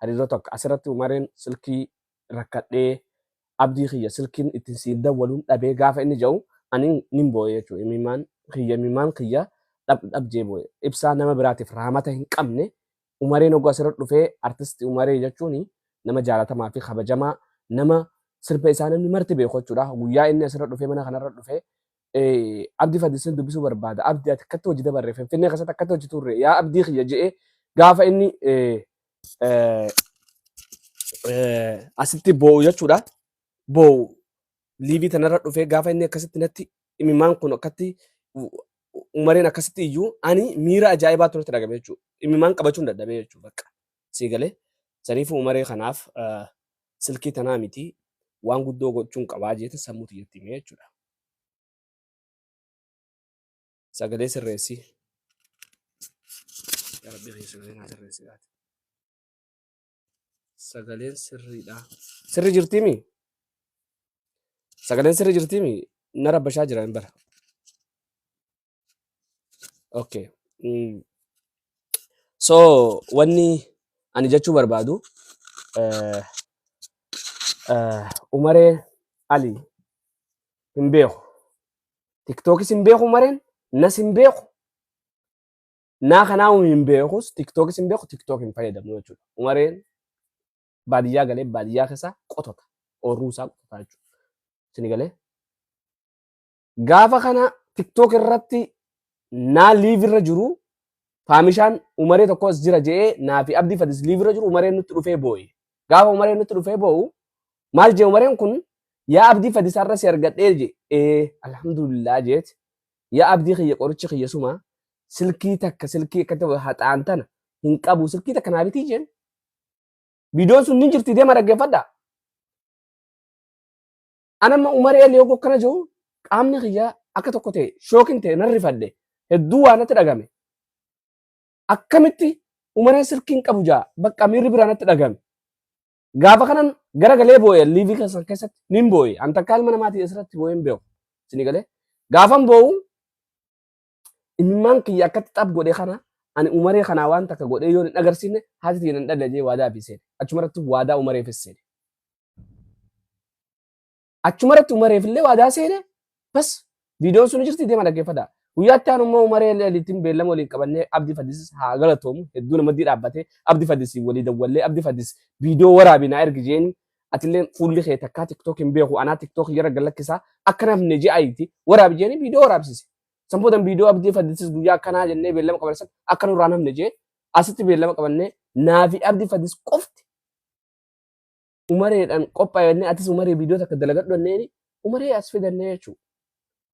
hariiroo tokko asirratti umareen silkii rakkadhee abdii kiyya silkiin ittiin siin dawwaluun dhabee gaafa inni jedhu ani nin boo'ee jechuudha. Imimmaan kiyya dhabjee boo'e. Ibsaa nama biraatiif raamata hin qabne umareen oguu asirratti dhufee artistii umaree jechuun nama jaalatamaa fi kabajamaa nama sirba isaa namni marti beeku jechuudha. Guyyaa inni asirra dhufee mana kanarra dhufee abdii faddisin dubbisuu barbaada. Abdii ati akkatti hojii dabarre finfinnee keessatti akkatti hojii turre yaa abdii kiyya jedhee gaafa inni asitti boo'u jechuudha. Boo'u liivii tanarra dhufee gaafa inni akkasitti natti imimmaan kun akkatti umareen akkasitti iyyuu ani miira ajaa'ibaatu natti dhagame jechuudha. Imimmaan qabachuun dadhabee jechuudha bakka sii galee. Saniifuu umaree kanaaf silkii tanaa miti waan guddoo gochuun qabaa jeetin sammuu tiyyatti himee jechuudha. Sagalee sirreessi. Sagaleen sirriidha. Sirri jirtiimi? Sagaleen sirri jirtiimi? Na rabbashaa jira hin bara. Okay. So wanni ani jechuu barbaadu umaree Ali hin beeku. TikTokis hin beeku umareen nas hin beeku. Naa kanaamu hin beekus TikTokis hin beeku TikTok hin fayyadamu jechuudha. Umareen baadiyyaa galee baadiyyaa keessa qotota. Oorruu isaa qototaa jechuudha. Isin galee gaafa kana TikTok irratti naa liiv irra jiru faamishaan umaree tokkos jira jedhee naa fi abdii fadis liiv irra jiru umareen nutti dhufee boo'e. Gaafa umareen nutti dhufee boo'u maal jee umareen kun yaa abdii fadisarra si argadhee je alhamdulillah jeet yaa abdii kiyya qorichi kiyya suma silkii takka silkii akkatti haxaan tana hin qabu silkii takka naa bitii jeen viidiyoon sun ni jirti deema dhaggeeffadha. Anamma umaree yoo kana jiru qaamni kiyya akka tokko ta'e shookin ta'e nan rifadhe hedduu waan natti dhagame. Akkamitti umareen silkiin qabu jaa bakka miirri biraa natti dhagame. Gaafa kanan gara galee boo'e liivii keessatti nin boo'e an takka ilma namaatii asirratti boo'een beeku. Isin galee gaafan boo'u imimmaan kiyya akkatti xab godhe kana ani umaree kanaa waan takka godhee yoo hin agarsiifne haati tiyya nan dhalajee waadaa fi seene. Achumarratti waadaa umareefis seene. Achumarratti umareefillee waadaa seene bas viidiyoon sun jirti deema dhaggeeffadha. Guyyaatti aanummaa umaree liitiin beellama waliin qabannee abdii fadis haa galatoomu hedduu namatti dhaabbatee abdii fadis walii dawwallee abdii fadis viidiyoo waraabinaa ergi jeeni atillee fuulli kee takkaa TikTok hin beeku anaa TikTok yerra galakkisaa akkanaaf ne je'aayiti waraabi jeeni viidiyoo waraabsise. Sanboodan viidiyoo abdii fadis guyyaa akkanaa jennee beellama qabanne akka nurraa namne jee asitti beellama qabannee naafi abdii fadis qofti umareedhaan qophaa'ennee atis umaree viidiyoo takka dalagadhu anneeni umaree as fidannee jechuudha.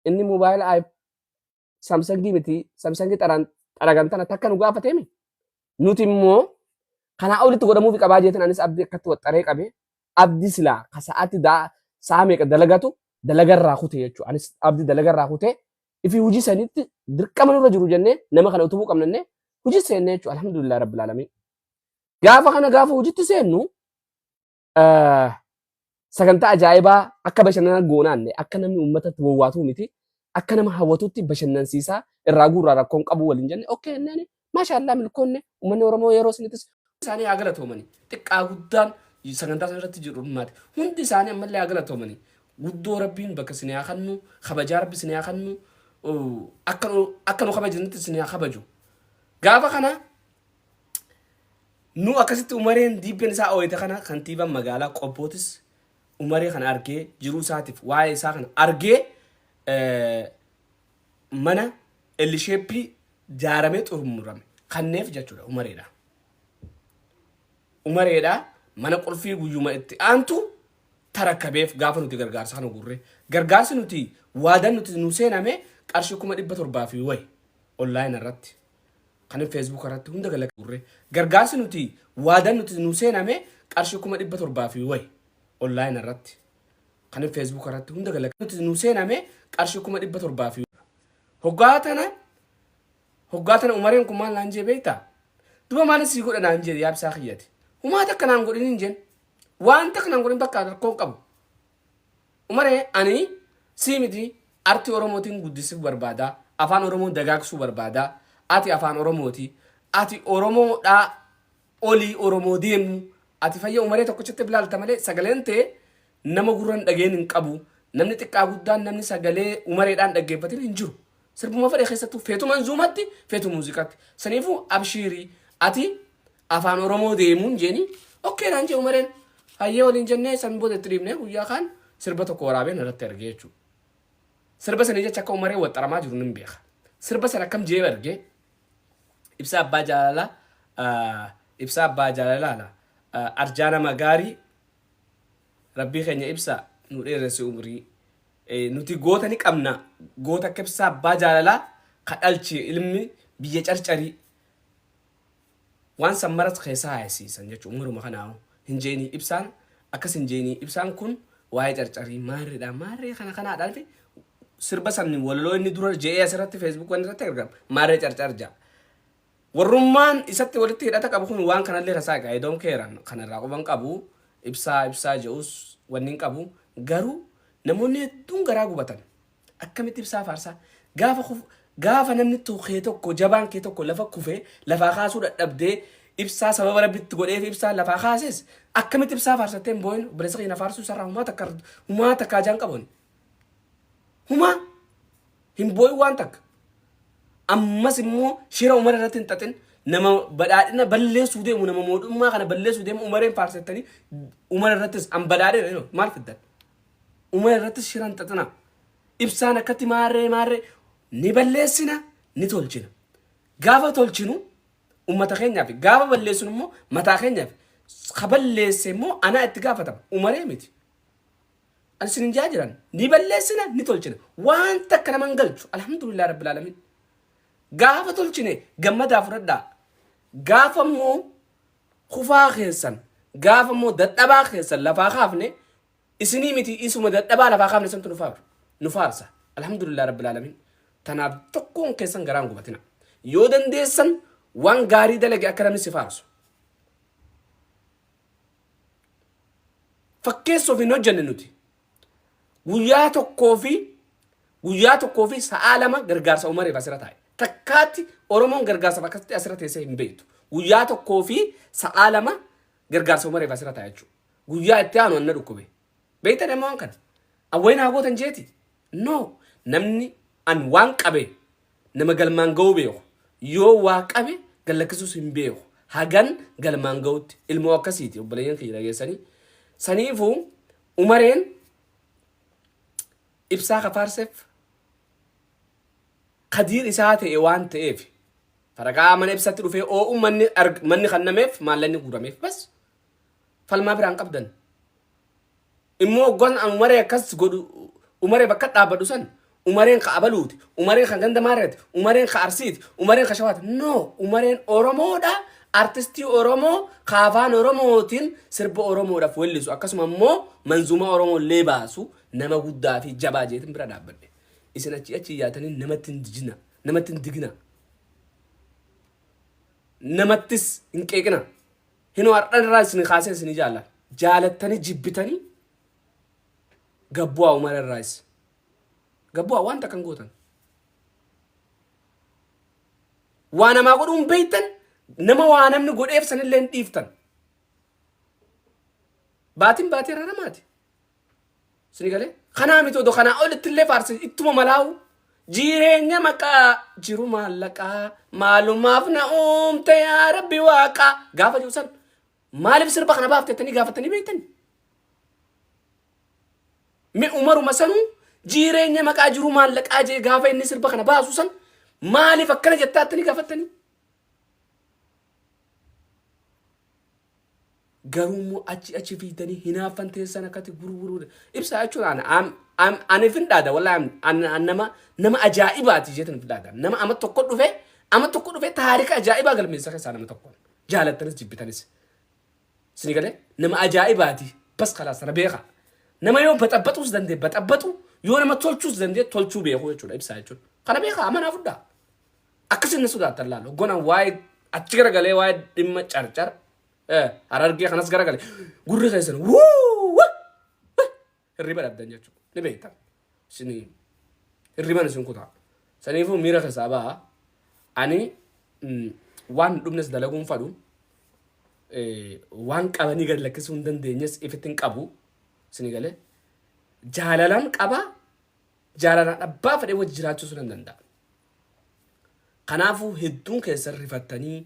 Inni moobaayila Samsungii miti Samsungii xaragantana takka nu gaafateemi. Nuti immoo kanaa olitti godhamuufi qabaa jeetin anis abdii akkatti waxxaree qabe abdii silaa ka sa'aatti sa'a meeqa dalagatu dalagarraa kute jechuudha. Anis abdii dalagarraa kute ifi hujii sanitti dirqama nurra jiru jennee nama kana utubuu qabnannee hujii seennee jechuudha. Alhamdulillah rabbil alamin. Gaafa kana gaafa hujitti seennu sagantaa ajaa'ibaa akka bashannana goonaanne akka namni uummatatti wawwaatuu miti. Akka nama hawwatutti bashannansiisaa irraa guurraa rakkoon qabu waliin jenne okay innani maashaallah milkoonne uummanni Oromoo yeroo isinitti isaanii haa galatoomani xiqqaa guddaan sagantaa sanarratti jiru dhummaate hundi isaanii ammallee haa galatoomani guddoo rabbiin bakka isin haa kannu kabajaa rabbi isin haa kannu akka nu kabajanitti isin haa kabaju. Gaafa kana nu akkasitti umareen diibbeen isaa ooyite kana kantiibaan magaalaa Qobbootis umaree kana argee jiruu isaatiif waa'ee isaa kana argee mana elisheeppii jaaramee xumurame kanneef jechuudha umareedha. Umareedha mana qulfii guyyuma itti aantu tarakkabeef gaafa nuti gargaarsa kana gurre gargaarsi nuti waadan nuti nu seename qarshii 700 fi wayi online irratti kan Facebook irratti hunda galaka gurre gargaarsi nuti waadan nuti nu seename qarshii 700 fi wayi online irratti kan Facebook irratti hunda galaka nuti nu seename qarshii 700 fi hoggaatana umareen kun maal naan jee beekta duba maalis sii godha naan jee yaabsaa kiyyate humaa takka naan godhin hin jeen waan takka naan godhin bakka rakkoon qabu umaree ani sii miti artii Oromootiin guddisuuf barbaada afaan Oromoo dagaagsuu barbaada ati afaan Oromooti ati Oromoodhaa olii Oromoo deemu ati fayya umaree tokkochitti bilaalta malee sagaleen ta'e nama gurran dhageen hin qabu namni xiqqaa guddaan namni sagalee umareedhaan dhaggeeffatin hin jiru sirbuma fedhe keessattuu feetu manzuumatti feetu muuziqaatti saniifuu abshiirii ati afaan oromoo deemuun jeeni okkeedhaan jee umareen hayyee waliin jennee san booda itti dhiibnee guyyaa kaan sirba tokko waraabeen irratti argee jechuudha. Sirba sanii jecha akka umaree waxxaramaa jiru nin beeka. Sirba sana akkam jee argee ibsa abbaa jaalalaa arjaana magaarii rabbii keenya ibsa nu dheeresse umrii nuti goota ni qabna goota akka ibsa abbaa jaalalaa kadhalchi ilmi biyya carcarii waan sammaras keessaa haayisiisan jechuun umaruma kanaamu hin jeenii ibsaan akkas hin jeenii ibsaan kun waa'ee carcarii maarreedha maarree kanaadhaan fi sirba sanni walaloo inni dura je'ee asirratti feesbuuk waan irratti argama maarree carcar ja'a. Warrummaan isatti walitti hidhata qabu kun waan kanallee rasaa gaa'ee doon keeran kanarraa quban qabu ibsaa je'us wanni qabu garuu namoonni hedduun garaa gubatan akkamitti ibsaa faarsaa gaafa namni tokkee tokko jabaan kee tokko lafa kufee lafaa kaasuu dadhabdee ibsaa sababa rabbitti godheef ibsaa lafaa kaases akkamitti ibsaa faarsattee hin boo'in obboleessa keenya faarsuu sarraa humaa takka ajaan qabuun humaa hin boo'in waan takka. Ammas immoo shira umara irratti hin xaxin nama badhaadhina balleessuu deemu nama mootummaa kana balleessuu deemu umareen faarsattanii umara irrattis an badhaadhina maal fiddan umara irrattis shira hin xaxina ibsaan akkatti maarree ni balleessina ni tolchina gaafa tolchinu ummata keenyaaf gaafa balleessinu immoo mataa keenyaaf ka balleesse immoo anaa itti gaafatama umaree miti an isin hin jaajiran ni balleessina ni tolchina waan takka nama hin galchu alhamdulillah rabbil alamin. Gaafa tolchine gammadaa fudhadhaa gaafa immoo kufaa keessan gaafa immoo dadhabaa keessan lafaa kaafne isinii miti isuma dadhabaa lafaa kaafne santu nu faarsa alhamdulillah rabbil alamin. Tanaaf tokkoon keessan garaan gubatina yoo dandeessan waan gaarii dalage akka namni si faarsu fakkeessuuf hin hojjenne nuti guyyaa tokkoo fi sa'a lama gargaarsa umareef asirra taa'e. Takkaatti Oromoon gargaarsa bakkatti asirra teessee hin beektu. Guyyaa tokkoo fi sa'a lama gargaarsa umareef asirra taa'e jechuudha. Guyyaa itti aanu anna dhukkube. Beektan ammoo waan kana. Awween haa gootan jeeti. No namni an waan qabe nama galmaan ga'uu beeku. Yoo waa qabe gallakkisuus hin beeku. Hagan galmaan ga'utti ilmoo akkasiiti obboleeyyan kiyya dhageessanii. Saniifuu umareen ibsaa kafaarseef Kadir isaa ta'e waan ta'eef faragaa mana ibsatti dhufee oo'u manni kannameef maallanni guurameef bas falmaa biraan qabdan immoo gon umaree akkas godhu umaree bakka dhaabbadhu san umareen ka abaluuti umareen kan ganda maarreeti umareen ka arsiiti umareen ka shawaati no umareen oromoodha artistii oromoo ka afaan oromootiin sirba oromoodhaaf wellisu akkasuma immoo manzuuma oromoo illee baasu nama guddaa fi jabaa jeetin bira dhaabbadhe. Isin achi yaatanii namatti hin digina namattis hin qeeqina hin warqan irraa isin kaasee isin jaalattanii jibbitanii gabbu'aa umara irraas gabbu'aa waan takkan gootan waa namaa godhuun beeytan nama waa namni godheef sanillee hin dhiiftan baatiin baatii irra namaati sini galee kanaa miti odoo kanaa olitti illee faarsi ittuma malaawu jireenya maqaa jiru maallaqaa maalumaaf na uumte yaa rabbi waaqaa gaafa jiru san maaliif sirba kana baaftettanii gaafatanii beektani mi umaruma sanuu jireenya maqaa jiru maallaqaa jee gaafa inni sirba kana baasu san maaliif akkana jettaattanii gaafatanii garuu achi fiidanii hinaafan teessan akkati gurguruu ibsaa jechuun ani fin dhaada wallaahi nama ajaa'ibaati jeetan fin dhaada nama ama tokko dhufe taarika ajaa'ibaa galmeessa keessaa nama tokko jaalattanis jibbitanis sini galee nama ajaa'ibaati bas kalaas sana beeka nama yoo baxabbaxuus dandee baxabbaxu yoo nama tolchuus dandee tolchuu beeku jechuudha ibsaa jechuun kana beeka amanaa fuddaa akkasin na sodaatan laalo gonan waa'ee achi garagalee waa'ee dhimma carcar harargee kanas garagalee gurri keessan hirriba dhabdan jechuudha ni beektan sini hirriban isin kutaa saniifuu miira keessaa ba'a ani waan dhumnes dalaguun fadhu waan qabanii gad lakkisuu hin dandeenyes ifitti hin qabu isinii galee jaalalaan qaba jaalalaan abbaa fedhee wajji jiraachuu hin danda'a. Kanaafuu hedduun keessan rifattanii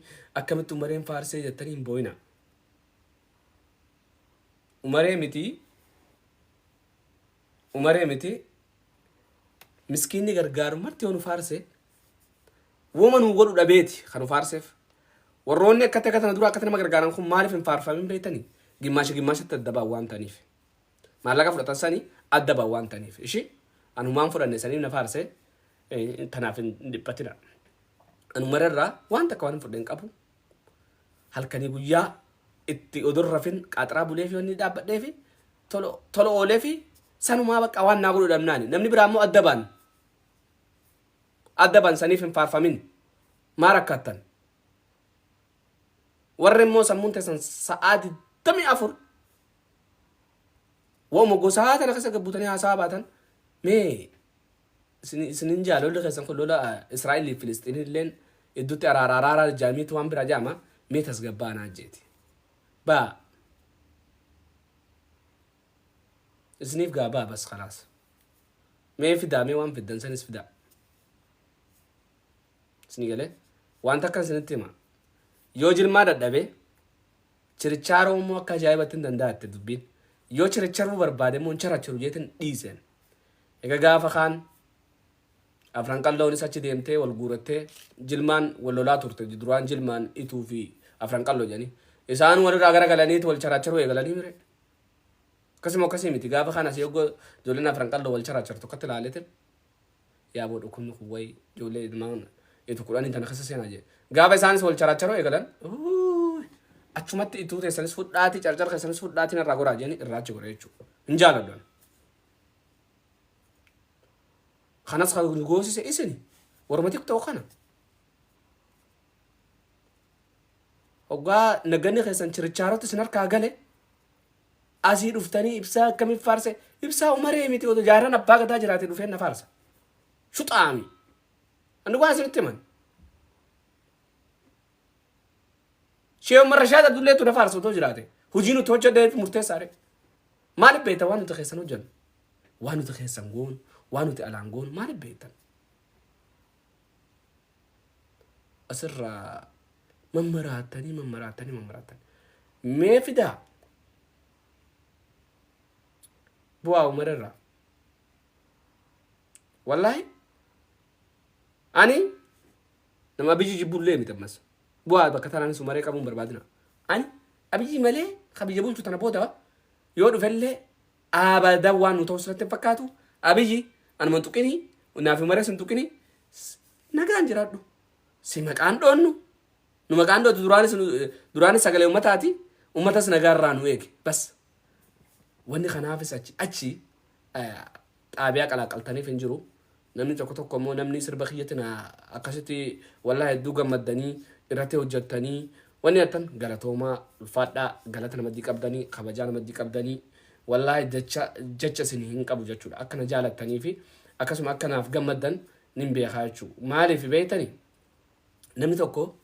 akkamitti umareen faarsee jettanii hin boo'ina. Umaree miti miskiinni gargaaru marti yoo nu faarsee wooma nu godhu dhabeeti kan nu faarseef. Warroonni akkatti akkatana dura akkatti nama gargaaran kun maaliif hin faarfamin beektanii? Gimmaashatti adda ba'an waan ta'aniif. Maallaqa fudhatan sanii adda ba'an waan ta'aniif. Ishii anumaan fudhanne saniif na faarsee kanaaf hin dhiphatina. Anumararraa waan takka waan hin fudheen qabu. Halkanii guyyaa itti oduu rafin qaxaraa bulee fi wanni dhaabbadhee fi tola oolee fi sanumaa bakka waan naa godhu dhabnaani. Namni biraa immoo adda ba'an. Adda ba'an saniif hin faarfamin. Maa rakkattan? Warri immoo sammuun teessan sa'aa 24 wooma gosaa tana keessa gabbutanii haasaa baatan mee isinin jaalolli keessan kun lola Israa'elii fi Filisxiinii illeen idduutti araaraaraa jaamiitu waan biraa jaama mee tasgabbaanaa jeeti. Baa isiniif gaabaa bas khalaas. Mee fidaa mee waan fiddan sanis fidaa. Isinii galee waan takkan isinitti hima. Yoo jilmaa dadhabe chirichaaroo immoo akka ajaa'ibatti hin danda'atte dubbiin. Yoo chiricharuu barbaade immoo characharu jeetin dhiisen. Egaa gaafa kaan afran qalloonis achi deemtee wal guurattee jilmaan wal lolaa turte duraan jilmaan ituu fi afran qalloo jedhanii. Isaan walirraa gara galaniitu wal characharuu eegalanii mire. Akkasii miti gaafa kaan asii yoggoo ijoolleen afran qalloo wal charachartu akkatti ilaaleetin. Yaa boo dhukkubni kun wayi ijoollee ilmaan itu kudhanii tana keessa seenaa jee. Gaafa isaanis wal characharoo eegalan achumatti ituu teessanis fudhaatii carcar keessanis fudhaatiin irraa goraa jeeni irraachi godha jechuudha. Hin jaaladhan. Kanas kan goosise isini warma TikTok kana. Hoggaa naganni keessan chirichaarootti isin harkaa gale asii dhuftanii ibsaa akkamiin faarse ibsaa umaree miti otoo jaarran abbaa gadaa jiraate dhufeen na faarsa. Shuxaami. Anu gua asinitti himan. Shee marashaad Abdullee tu na faarsa otoo jiraate. Hujii nuti hojjedheef murteessaadhe. Maaliif beektan waan nuti keessan hojjennu? Waan nuti keessan goonu, waan nuti alaan goonu maaliif beektan? Asirraa mammaraatanii. Mee fidaa? Bu'aa umararraa. Wallaahi ani nama biyyi jibbullee miti ammas. Bu'aa bakka tanaanis umaree qabuun barbaadina. Ani abiyyi malee kabiyya bulchu tana booda yoo dhufellee abadan waan nu ta'u sirratti fakkaatu abiyyi anuma tuqinii naaf umaree sin tuqinii nagaan jiraadhu. Si maqaan dhoonnu nu maqaan dhootu duraanis sagalee ummataati ummatas nagaarraa nu eege bas. Wanni kanaafis achi xaabiyaa qalaaqaltaniif hin jiru. Namni tokko immoo namni sirba kiyyatina akkasitti wallahi hedduu gammaddanii irratti hojjettanii wanni attan galatoomaa ulfaadhaa galata namadii qabdanii kabajaa namadii qabdanii wallahi jecha isin hin qabu jechuudha. Akkana jaalattanii fi akkasuma akkanaaf gammaddan nin beekaa jechuudha. Maaliif beektanii namni tokko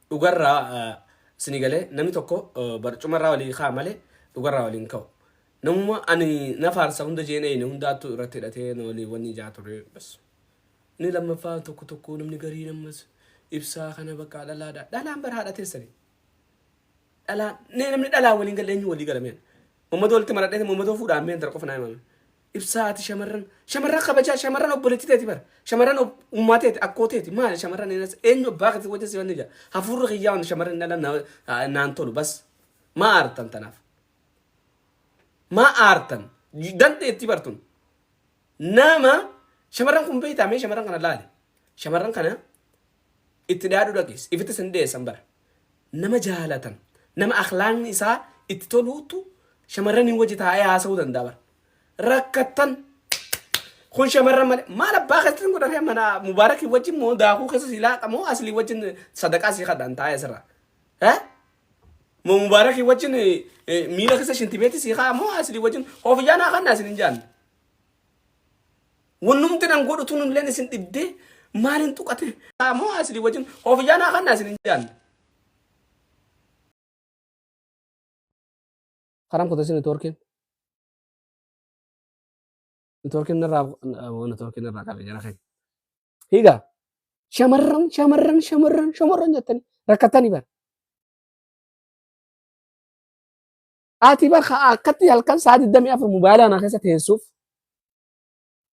dhugarraa isinii galee namni tokko barcumarraa walii kaa malee dhugarraa waliin ka'u. Namuma ani na faarsa hunda jeenee hundaattu irratti hidhatee walii wanni jaa ture bas. Ni lammaffaa tokko namni garii namas ibsaa kana bakka dhalaadha. Dhalaan bara haadha teessani. Dhalaan namni dhalaan waliin galee eenyu walii galameen. Mammadoo walitti maradhee mammadoo fuudhaan meen dara qofa naa himame. Ibsaati shamarran kabajaa shamarran obboleettii teeti bara. Shamarran uummateeti akkooteeti maali shamarran eenyu abbaa kati wajjin si wanni jaa. Hafuurri xiyyaa waan shamarran dhalaan naan tolu bas. Maa aartan tanaaf. Maa aartan dandeetti bartun. Nama shamarran kun beeytaamee shamarran kana laale. Shamarran kana itti dhaadhu dhaqis ifitti sin deessan bara. Nama jaalatan nama akhlaaqni isaa itti toluutu shamarran hin wajji taa'ee haasa'uu danda'a bara. Rakkattan kun shamarran malee maal abbaa keessatti godhatee mana mubaarakii wajjin moo daakuu keessa si laaqa moo aslii wajjin sadaqaa si kadhan taa'ee sirra. Moo mubaarakii wajjin miila keessa shintibeeti si kaa moo aslii wajjin ofiyyaan haa kannaa isin hin jaalne. Wannumti nan godhu tun illee isin dhibdee maalin tuqate moo aslii wajjin ofiyyaan haa kannaa isin hin jaalne. خرام كنت سنة توركين نتوركين نرى نتوركين نرى كافي جرا خير هيجا شمرن جتني ركتني بر آتي بر كتي هالكن ساعد الدم في الموبايل أنا خست هيسوف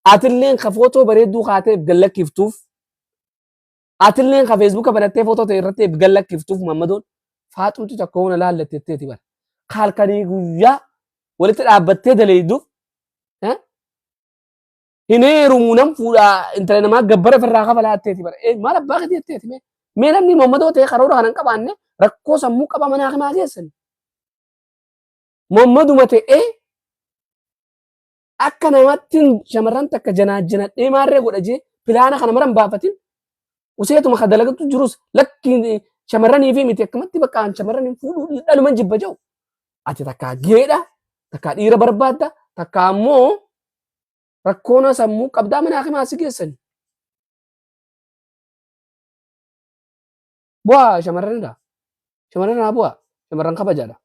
آتلين خفوتو بريدو خاتب قال لك كيفتوف آتلين خفيسبوك بريتي فوتو تيرتي قال لك كيفتوف محمدون فاتم تتكون لا لتتي بر خال كني ويا ولت الأبتة دليدو ها hineeru nam fuudha intala namaa gabbara firraa kafa laatteeti bara maal abbaa gadi jetteeti mee namni mammadoo ta'e karoora kanan qabaanne rakkoo sammuu qaba manaa himaa keessan mammaduma ta'e akka namatti shamarran takka janaajjanadhee maarree godha jee pilaana kana maran baafatin useetuma ka dalagatu jirus lakki shamarranii fi miti akkamatti bakka shamarranii fuudhuu dhaluman jibba jiru ati takka geedha takka dhiira barbaadda takka ammoo rakkoona sammuu qabdaa manaa himaa si keessan bu'aa shamarranidha shamarranaa bu'aa shamarran kabajaadha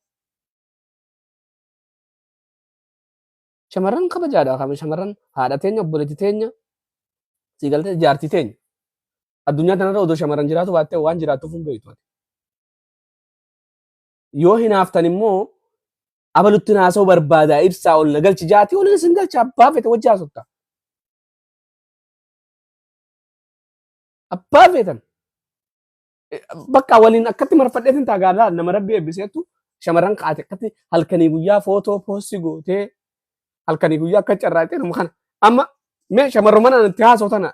shamarran kabajaadha kama shamarran haadha teenya obboleetti teenya si galtee jaartii teenya addunyaa kanarra odoo shamarran jiraatu baattee waan jiraatuuf hin beektu yoo hinaaftan immoo abalutti naasoo barbaadaa ibsaa ol nagalchi jaatii ol isin galcha abbaa fete wajji haasofta abbaa feetan bakka waliin akkatti marfadheetin taagaadhaa nama rabbi eebbiseettu shamarran kaate akkatti halkanii guyyaa footoo poostii gootee halkanii guyyaa akka carraatee nama kana amma mee shamarrummaan itti haasoftan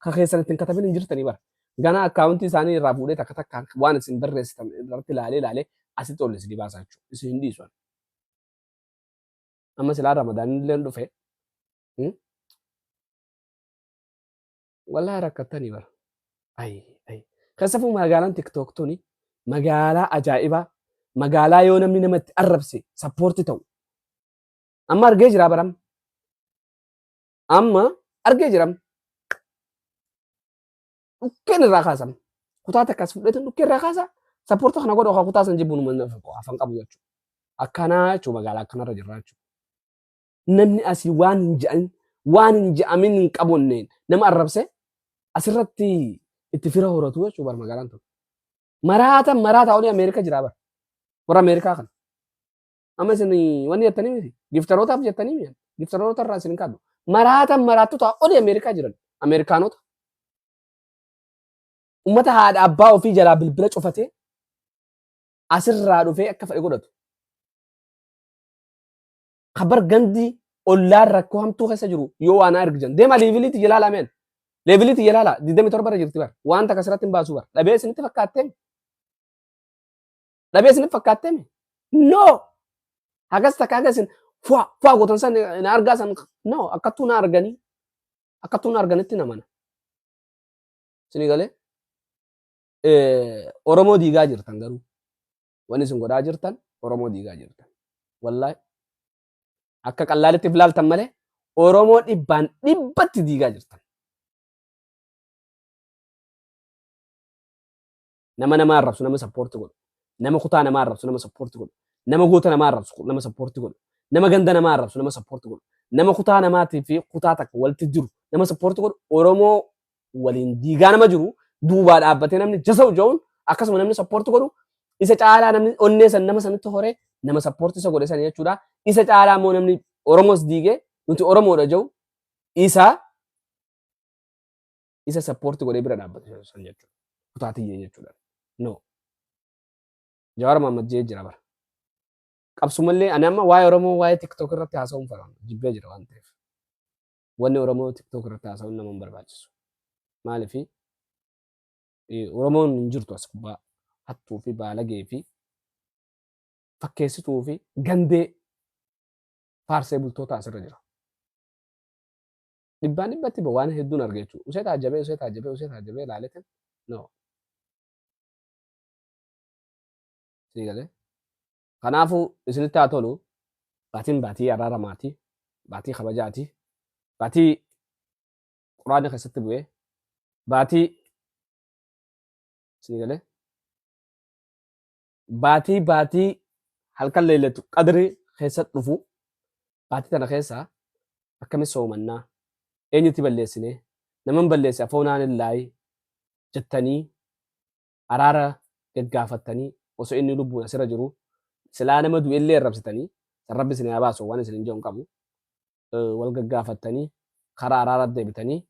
ka keessan ittiin katabin hin jirtanii bara gana akkaawuntii isaanii irraa fuudhee takka takkaan waan isin barreessitan irratti ilaalee asitti ol isin baasaa jechuudha isin hin dhiisan amma silaa ramadaan illee dhufe wallahi rakkattanii bara ay kasafuu magaalaan tiktok tuni magaalaa ajaa'ibaa magaalaa yoo namni namatti arrabse sappoorti ta'u amma argee jira baram amma argee jiram dhukkeen irraa kaasan kutaa takkas fudhatan dhukkeen irraa kaasa sappoorti kana godhu kutaa san jibbuun afaan qabu jechuudha akkanaa jechuudha magaalaa akkanarra jirra jechuudha namni asii waan hin je'amin hin qabonneen nama arrabse asirratti itti fira horatu jechuudha bar magaalaan tun maraataa olii Ameerika jira bar warra Ameerikaa kana amma isin wanni jettanii miti giftarootaaf jettanii miti giftaroota irraa isin kadhu maraatota olii Ameerikaa jiran Ameerikaanota ummata haadha abbaa ofii jalaa bilbila cufatee asirraa dhufee akka fedhe godhatu kabar gandi ollaan rakkoo hamtuu keessa jiru yoo waan argitan deema leeviliitti jalaala meen leeviliitti jalaala 27 bara jirti bar waan takka asirratti hin baasu bar dhabee isinitti fakkaatteemi no hagas takka hagasin fuwa gootan san na argaa san no akkattuu na arganitti namana isinii galee Oromoo diigaa jirtan garuu wanni isin godhaa jirtan Oromoo diigaa jirtan wallaahi akka qallaalitti filaaltan malee Oromoo dhibbatti diigaa jirtan. Nama arrabsu nama sappoorti godhu nama kutaa nama arrabsu nama sappoorti godhu nama goota nama arrabsu nama sappoorti godhu nama ganda nama arrabsu nama sappoorti godhu nama kutaa namaatii fi kutaa takka walitti jiru nama sappoorti godhu Oromoo waliin diigaa nama jiru duubaa dhaabbatee namni jasa uja'uun akkasuma namni sappoorti godhu isa caalaa namni onnee san nama sanitti horee nama sappoorti isa godhe san jechuudha. Isa caalaa immoo namni Oromoos diigee nuti Oromoodha jiru isa sappoorti godhee bira dhaabbate san jechuudha. Kutaatiyyee jechuudha. No. Jawaar Mohaammed jee jira bara. Qabsumallee ani amma waa'ee Oromoo waa'ee TikTok irratti haasa'uun fedhan jibbee jira waan ta'eef. Wanni Oromoo TikTok irratti haasa'uun nama hin barbaachisu. Maaliif Oromoon hin jirtu as gubbaa hattuu fi baalagee fi fakkeessituu fi gandee faarsee bultoota asirra jira. Dhibbatti waan hedduun arga jechuudha. Usee taajjabee ilaaleetan no. Sii galee. Kanaafuu isinitti haa tolu baatii araaramaati, baatii kabajaati, baatii quraana keessatti bu'ee, baatii sii galee. Baatii halkan leellatu qadri keessatti dhufu baatii tana keessa akkamitti soomannaa eenyutti balleessine naman balleesse afoonaan illaayi jettanii araara gaggaafattanii osoo inni lubbuun asirra jiru silaa nama du'e illee arrabsitanii rabbi isin haa baasu waan isin hin jedhu qabu wal gaggaafattanii karaa araara deebitanii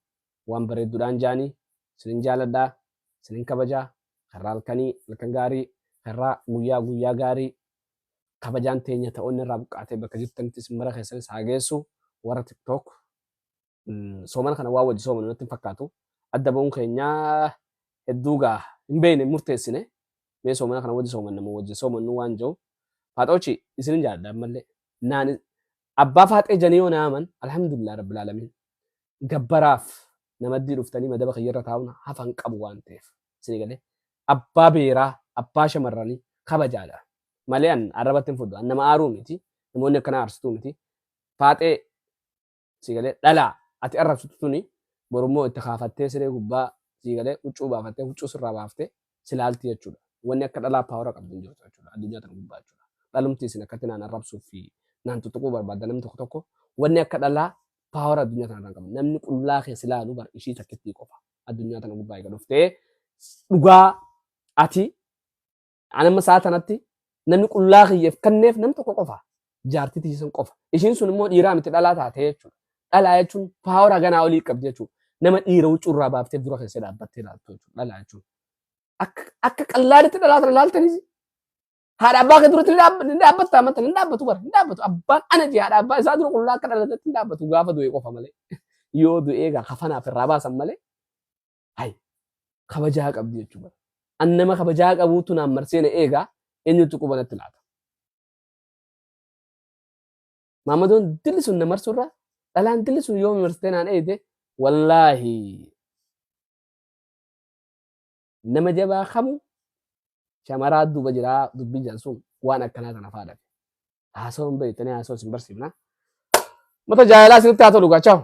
waan bareedduudhaan jaanii isin jaaladhaa isin kabajaa karraa halkan gaarii karraa guyyaa gaarii kabajaan teenya ta'oon irraa buqqaatee bakka jirtanitti isin mara keessanis haa geessu warra tiktok soomana kana waa wajji soomanu natti hin fakkaatu adda ba'uun keenyaa hedduu gaa hin beekne murteessine mee soomana kana wajji sooman nama wajji soomannu waan jiru faaxoochi isin jaalladha ammallee naan abbaa faaxee janii yoo naaman alhamdulillah rabbil alamin gabbaraaf namaddii dhuftanii madaba kiyyarra taa'uun hafan qabu waan ta'eef isin galee abbaa beeraa abbaa shamarranii kabajaadha malee an arrabatti hin fudhu nama aaruu miti namoonni akkana aarsituu miti faaxee isin galee dhalaa ati arrabsitu tuni borummoo itti kaafattee siree gubbaa isin galee huccuu baafattee huccuu sirraa baaftee silaalti jechuudha wanni akka dhalaa paawara qabdu hin jirtu jechuudha addunyaa tana gubbaa jechuudha dhalumti isin akkatti naan arrabsuu fi naan tuttuquu barbaadda namni tokko tokko wanni akka dhalaa paawara addunyaa tana irraan qabu namni qullaa keessa ilaalu bar ishii takkitti qofa addunyaa tana gubbaa eega dhuftee dhugaa ati anamma saa tanatti namni qullaa kiyyeef kanneef nam tokko qofa jaartii tiisan qofa ishiin sun immoo dhiiraa miti dhalaa taatee jechuudha dhalaa jechuun paawara ganaa olii qabdi jechuudha nama dhiira huccuurraa baaftee dura keessa dhaabbattee ilaaltu jechuudha dhalaa jechuun akka qallaaditti dhalaa tana ilaaltanis haadha abbaa kee duratti hin dhaabbattaa amantan hin dhaabbatu bara hin dhaabbatu abbaan ana jee haadha abbaa isaa dura qullaa akka dhalatatti hin dhaabbatu gaafa du'ee qofa malee yoo du'ee gaa kafanaaf irraa baasan malee hay kabajaa qabdi jechuudha an nama kabajaa qabuutu naan marseena eegaa eenyutti qubanatti laata maamadoon dilli sun na marsurraa dhalaan dilli sun yoo marsitee naan eeyite wallaahi nama jabaa qabu shamaraa duuba jiraa dubbii jalsuun waan akkanaa tana faadhafe haasawwan beeytanii haasawwa isin barsiifna mata jaayilaa isinitti haa tolu gaa chaawu